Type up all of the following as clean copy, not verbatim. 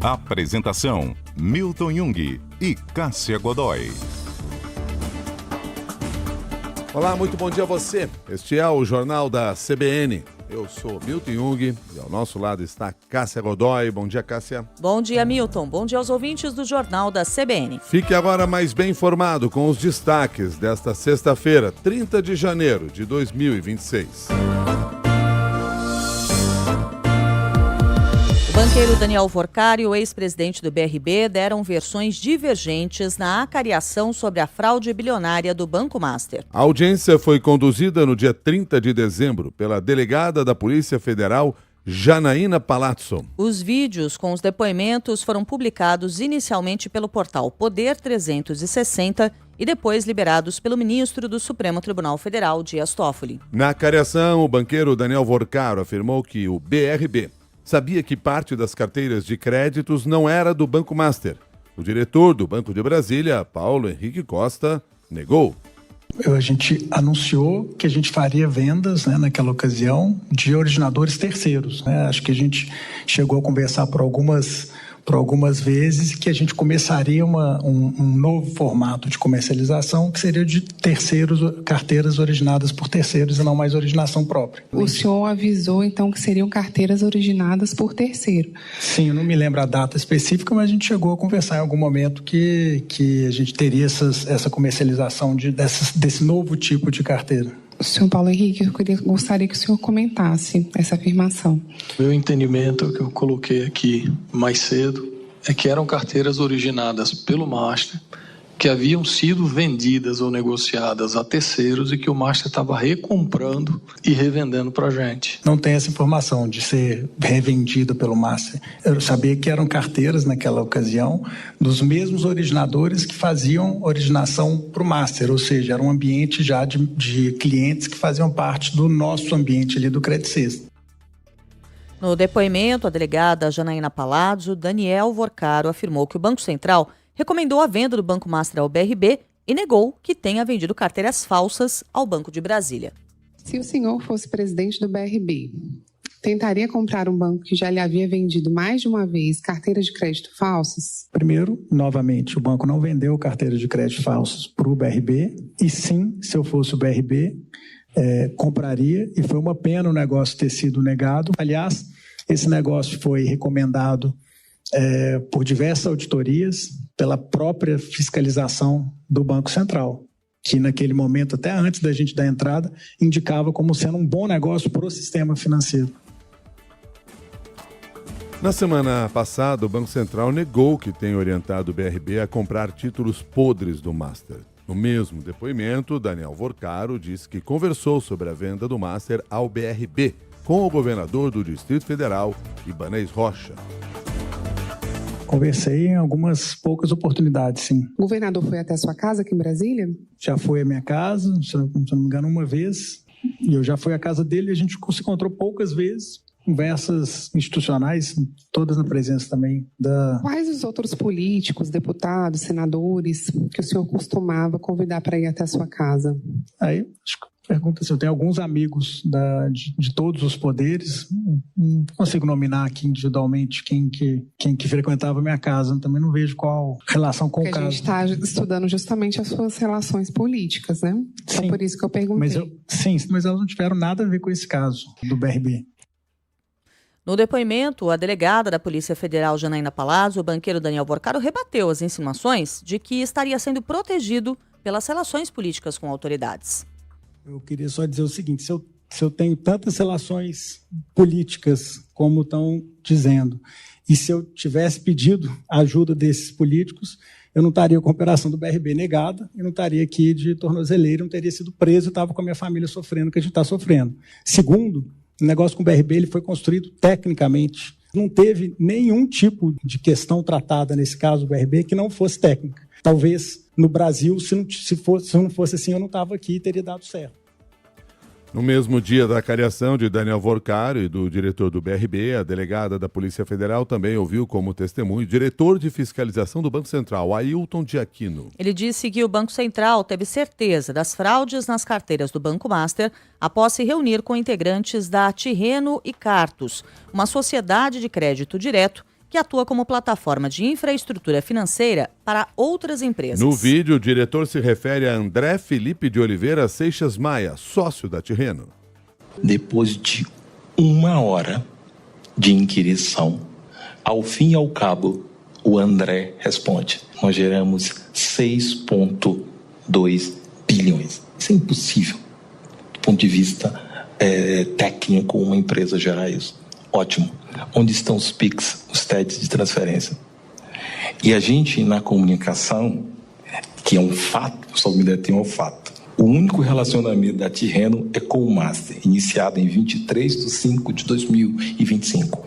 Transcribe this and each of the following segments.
Apresentação: Milton Jung e Cássia Godoy. Olá, muito bom dia a você. Este é o Jornal da CBN. Eu sou Milton Jung e ao nosso lado está Cássia Godoy. Bom dia, Cássia. Bom dia, Milton. Bom dia aos ouvintes do Jornal da CBN. Fique agora mais bem informado com os destaques desta sexta-feira, 30 de janeiro de 2026. O banqueiro Daniel Vorcari e o ex-presidente do BRB deram versões divergentes na acariação sobre a fraude bilionária do Banco Master. A audiência foi conduzida no dia 30 de dezembro pela delegada da Polícia Federal, Janaína Palazzo. Os vídeos com os depoimentos foram publicados inicialmente pelo portal Poder 360 e depois liberados pelo ministro do Supremo Tribunal Federal, Dias Toffoli. Na acariação, o banqueiro Daniel Vorcari afirmou que o BRB sabia que parte das carteiras de créditos não era do Banco Master. O diretor do Banco de Brasília, Paulo Henrique Costa, negou. A gente anunciou que a gente faria vendas, naquela ocasião, de originadores terceiros. Acho que a gente chegou a conversar por algumas vezes que a gente começaria um novo formato de comercialização que seria de terceiros, carteiras originadas por terceiros e não mais originação própria. O senhor avisou então que seriam carteiras originadas por terceiro? Sim, eu não me lembro a data específica, mas a gente chegou a conversar em algum momento que a gente teria essa comercialização desse novo tipo de carteira. Senhor Paulo Henrique, eu gostaria que o senhor comentasse essa afirmação. Meu entendimento, que eu coloquei aqui mais cedo, é que eram carteiras originadas pelo Master, que haviam sido vendidas ou negociadas a terceiros e que o Master estava recomprando e revendendo para a gente. Não tem essa informação de ser revendida pelo Master. Eu sabia que eram carteiras naquela ocasião dos mesmos originadores que faziam originação para o Master, ou seja, era um ambiente já de clientes que faziam parte do nosso ambiente ali do Credit System. No depoimento, a delegada Janaína Palazzo, Daniel Vorcari afirmou que o Banco Central recomendou a venda do Banco Master ao BRB e negou que tenha vendido carteiras falsas ao Banco de Brasília. Se o senhor fosse presidente do BRB, tentaria comprar um banco que já lhe havia vendido mais de uma vez carteiras de crédito falsas? Primeiro, novamente, o banco não vendeu carteiras de crédito falsas para o BRB e sim, se eu fosse o BRB, compraria, e foi uma pena o negócio ter sido negado. Aliás, esse negócio foi recomendado por diversas auditorias, pela própria fiscalização do Banco Central, que naquele momento, até antes da gente dar entrada, indicava como sendo um bom negócio para o sistema financeiro. Na semana passada, o Banco Central negou que tenha orientado o BRB a comprar títulos podres do Master. No mesmo depoimento, Daniel Vorcari disse que conversou sobre a venda do Master ao BRB com o governador do Distrito Federal, Ibanez Rocha. Conversei em algumas poucas oportunidades, sim. O governador foi até a sua casa aqui em Brasília? Já foi à minha casa, se eu não me engano, uma vez. E eu já fui à casa dele e a gente se encontrou poucas vezes. Conversas institucionais, todas na presença também da... Quais os outros políticos, deputados, senadores que o senhor costumava convidar para ir até a sua casa? Aí, acho que pergunta se eu tenho alguns amigos de todos os poderes. Não consigo nominar aqui individualmente quem que frequentava a minha casa. Também não vejo qual relação com o caso. A gente está estudando justamente as suas relações políticas, né? Sim, por isso que eu perguntei. Mas elas não tiveram nada a ver com esse caso do BRB. No depoimento, a delegada da Polícia Federal, Janaína Palazzo, o banqueiro Daniel Vorcari rebateu as insinuações de que estaria sendo protegido pelas relações políticas com autoridades. Eu queria só dizer o seguinte, se eu tenho tantas relações políticas como estão dizendo, e se eu tivesse pedido a ajuda desses políticos, eu não estaria com a operação do BRB negada, eu não estaria aqui de tornozeleira, não teria sido preso, eu estava com a minha família sofrendo o que a gente está sofrendo. Segundo, o negócio com o BRB ele foi construído tecnicamente. Não teve nenhum tipo de questão tratada nesse caso do BRB que não fosse técnica. Talvez no Brasil, se não fosse assim, eu não estava aqui e teria dado certo. No mesmo dia da acariação de Daniel Vorcari e do diretor do BRB, a delegada da Polícia Federal também ouviu como testemunho o diretor de fiscalização do Banco Central, Ailton de Aquino. Ele disse que o Banco Central teve certeza das fraudes nas carteiras do Banco Master após se reunir com integrantes da Tirreno e Cartus, uma sociedade de crédito direto que atua como plataforma de infraestrutura financeira para outras empresas. No vídeo, o diretor se refere a André Felipe de Oliveira Seixas Maia, sócio da Tirreno. Depois de 1 hora de inquirição, ao fim e ao cabo, o André responde: nós geramos 6,2 bilhões. Isso é impossível, do ponto de vista técnico, uma empresa gerar isso. Ótimo. Onde estão os PIX, os TEDs de transferência? E a gente, na comunicação, que é um fato, só me detém um fato. O único relacionamento da Tirreno é com o Master, iniciado em 23/5/2025.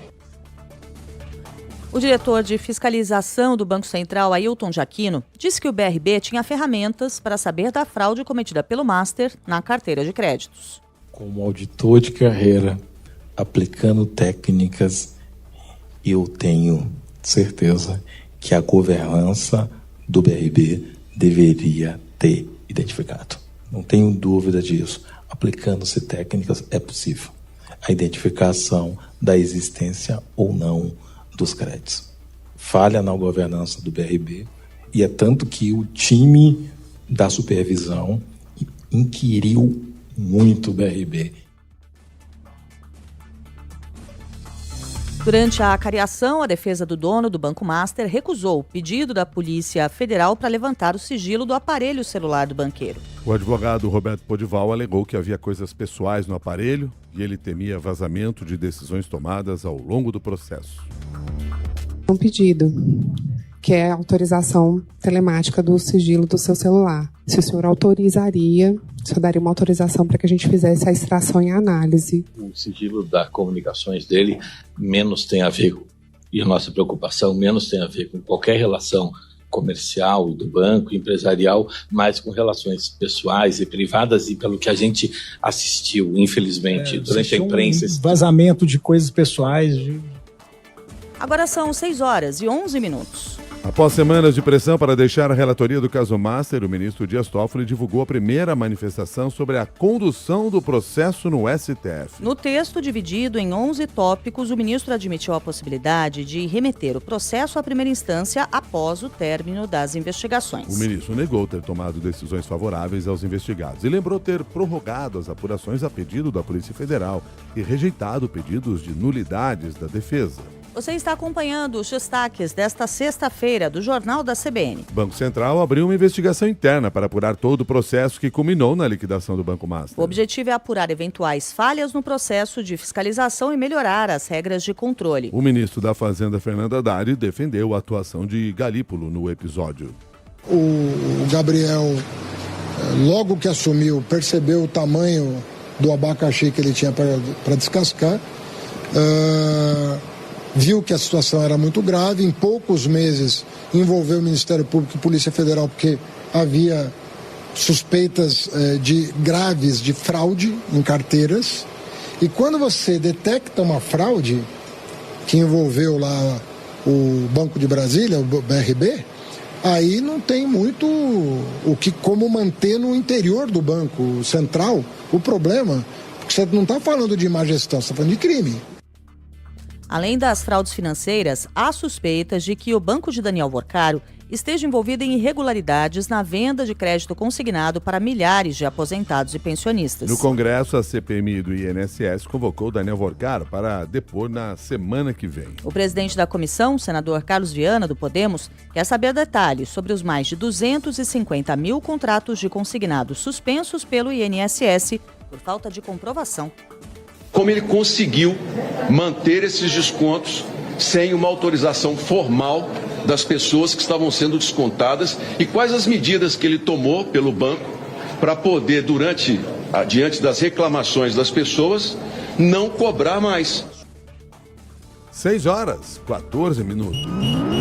O diretor de fiscalização do Banco Central, Ailton Jaquino, disse que o BRB tinha ferramentas para saber da fraude cometida pelo Master na carteira de créditos. Como auditor de carreira, aplicando técnicas, eu tenho certeza que a governança do BRB deveria ter identificado. Não tenho dúvida disso. Aplicando-se técnicas, é possível a identificação da existência ou não dos créditos. Falha na governança do BRB, e é tanto que o time da supervisão inquiriu muito o BRB. Durante a cariação, a defesa do dono do Banco Master recusou o pedido da Polícia Federal para levantar o sigilo do aparelho celular do banqueiro. O advogado Roberto Podival alegou que havia coisas pessoais no aparelho e ele temia vazamento de decisões tomadas ao longo do processo. Um pedido, que é a autorização telemática do sigilo do seu celular. Se o senhor autorizaria, o senhor daria uma autorização para que a gente fizesse a extração e a análise. O sigilo das comunicações dele menos tem a ver, e a nossa preocupação menos tem a ver com qualquer relação comercial do banco, empresarial, mas com relações pessoais e privadas, e pelo que a gente assistiu, infelizmente, durante a imprensa. Vazamento de coisas pessoais. Agora são 6h11. Após semanas de pressão para deixar a relatoria do caso Master, o ministro Dias Toffoli divulgou a primeira manifestação sobre a condução do processo no STF. No texto dividido em 11 tópicos, o ministro admitiu a possibilidade de remeter o processo à primeira instância após o término das investigações. O ministro negou ter tomado decisões favoráveis aos investigados e lembrou ter prorrogado as apurações a pedido da Polícia Federal e rejeitado pedidos de nulidades da defesa. Você está acompanhando os destaques desta sexta-feira do Jornal da CBN. O Banco Central abriu uma investigação interna para apurar todo o processo que culminou na liquidação do Banco Master. O objetivo é apurar eventuais falhas no processo de fiscalização e melhorar as regras de controle. O ministro da Fazenda, Fernando Haddad, defendeu a atuação de Galípolo no episódio. O Gabriel, logo que assumiu, percebeu o tamanho do abacaxi que ele tinha para descascar. Viu que a situação era muito grave, em poucos meses envolveu o Ministério Público e Polícia Federal, porque havia suspeitas graves de fraude em carteiras. E quando você detecta uma fraude que envolveu lá o Banco de Brasília, o BRB, aí não tem muito como manter no interior do Banco Central o problema, porque você não está falando de má gestão, você está falando de crime. Além das fraudes financeiras, há suspeitas de que o banco de Daniel Vorcaro esteja envolvido em irregularidades na venda de crédito consignado para milhares de aposentados e pensionistas. No Congresso, a CPMI do INSS convocou Daniel Vorcaro para depor na semana que vem. O presidente da comissão, senador Carlos Viana, do Podemos, quer saber detalhes sobre os mais de 250 mil contratos de consignado suspensos pelo INSS por falta de comprovação. Como ele conseguiu manter esses descontos sem uma autorização formal das pessoas que estavam sendo descontadas e quais as medidas que ele tomou pelo banco para poder, diante das reclamações das pessoas, não cobrar mais. 6h14.